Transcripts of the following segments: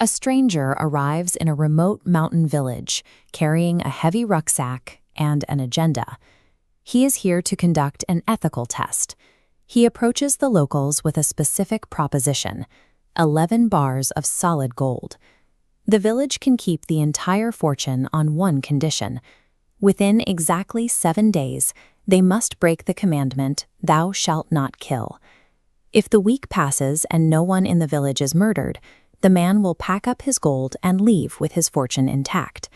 A stranger arrives in a remote mountain village, carrying a heavy rucksack and an agenda. He is here to conduct an ethical test. He approaches the locals with a specific proposition: 11 bars of solid gold. The village can keep the entire fortune on one condition. Within exactly 7 days, they must break the commandment, "Thou shalt not kill." If the week passes and no one in the village is murdered, the man will pack up his gold and leave with his fortune intact.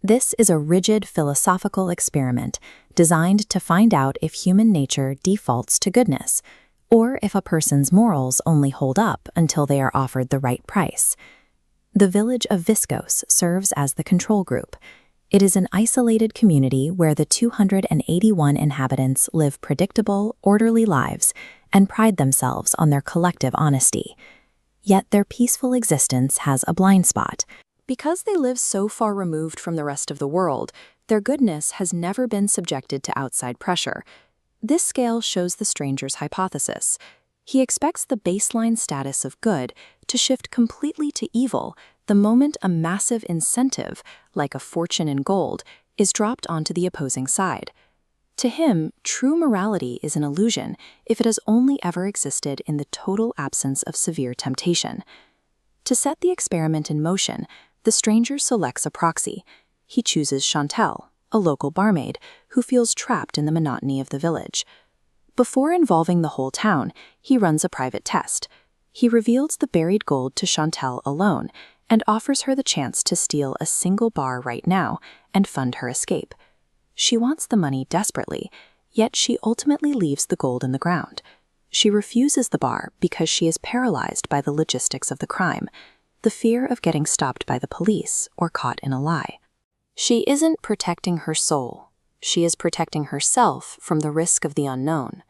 This is a rigid philosophical experiment designed to find out if human nature defaults to goodness, or if a person's morals only hold up until they are offered the right price. The village of Viscos serves as the control group. It is an isolated community where the 281 inhabitants live predictable, orderly lives and pride themselves on their collective honesty. Yet their peaceful existence has a blind spot. Because they live so far removed from the rest of the world, their goodness has never been subjected to outside pressure. This scale shows the stranger's hypothesis. He expects the baseline status of good to shift completely to evil the moment a massive incentive, like a fortune in gold, is dropped onto the opposing side. To him, true morality is an illusion if it has only ever existed in the total absence of severe temptation. To set the experiment in motion, the stranger selects a proxy. He chooses Chantal, a local barmaid, who feels trapped in the monotony of the village. Before involving the whole town, he runs a private test. He reveals the buried gold to Chantal alone and offers her the chance to steal a single bar right now and fund her escape. She wants the money desperately, yet she ultimately leaves the gold in the ground. She refuses the bar because she is paralyzed by the logistics of the crime, the fear of getting stopped by the police or caught in a lie. She isn't protecting her soul. She is protecting herself from the risk of the unknown.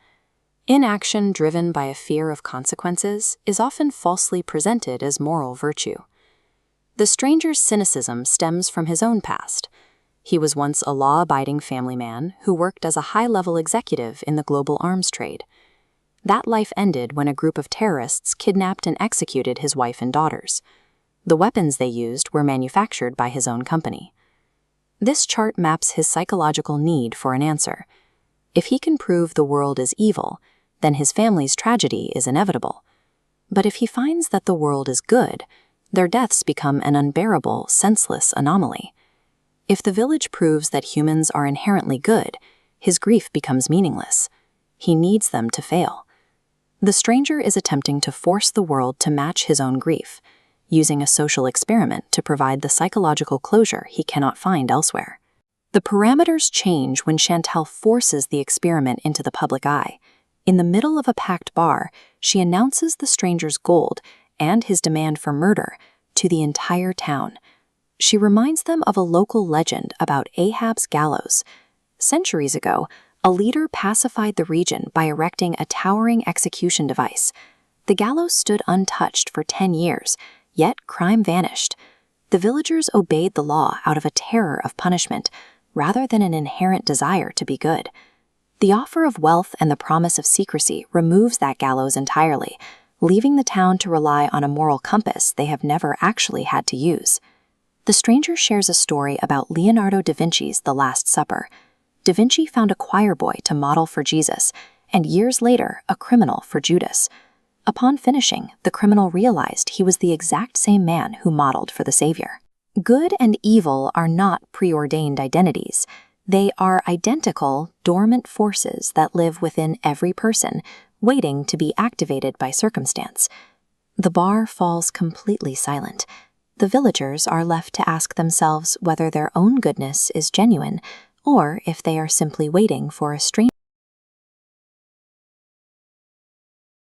Inaction driven by a fear of consequences is often falsely presented as moral virtue. The stranger's cynicism stems from his own past. He was once a law-abiding family man who worked as a high-level executive in the global arms trade. That life ended when a group of terrorists kidnapped and executed his wife and daughters. The weapons they used were manufactured by his own company. This chart maps his psychological need for an answer. If he can prove the world is evil, then his family's tragedy is inevitable. But if he finds that the world is good, their deaths become an unbearable, senseless anomaly. If the village proves that humans are inherently good, his grief becomes meaningless. He needs them to fail. The stranger is attempting to force the world to match his own grief, using a social experiment to provide the psychological closure he cannot find elsewhere. The parameters change when Chantal forces the experiment into the public eye. In the middle of a packed bar, she announces the stranger's gold and his demand for murder to the entire town. She reminds them of a local legend about Ahab's gallows. Centuries ago, a leader pacified the region by erecting a towering execution device. The gallows stood untouched for 10 years, yet crime vanished. The villagers obeyed the law out of a terror of punishment, rather than an inherent desire to be good. The offer of wealth and the promise of secrecy removes that gallows entirely, leaving the town to rely on a moral compass they have never actually had to use. The stranger shares a story about Leonardo da Vinci's The Last Supper. Da Vinci found a choir boy to model for Jesus, and years later, a criminal for Judas. Upon finishing, the criminal realized he was the exact same man who modeled for the Savior. Good and evil are not preordained identities. They are identical, dormant forces that live within every person, waiting to be activated by circumstance. The bar falls completely silent. The villagers are left to ask themselves whether their own goodness is genuine, or if they are simply waiting for a stranger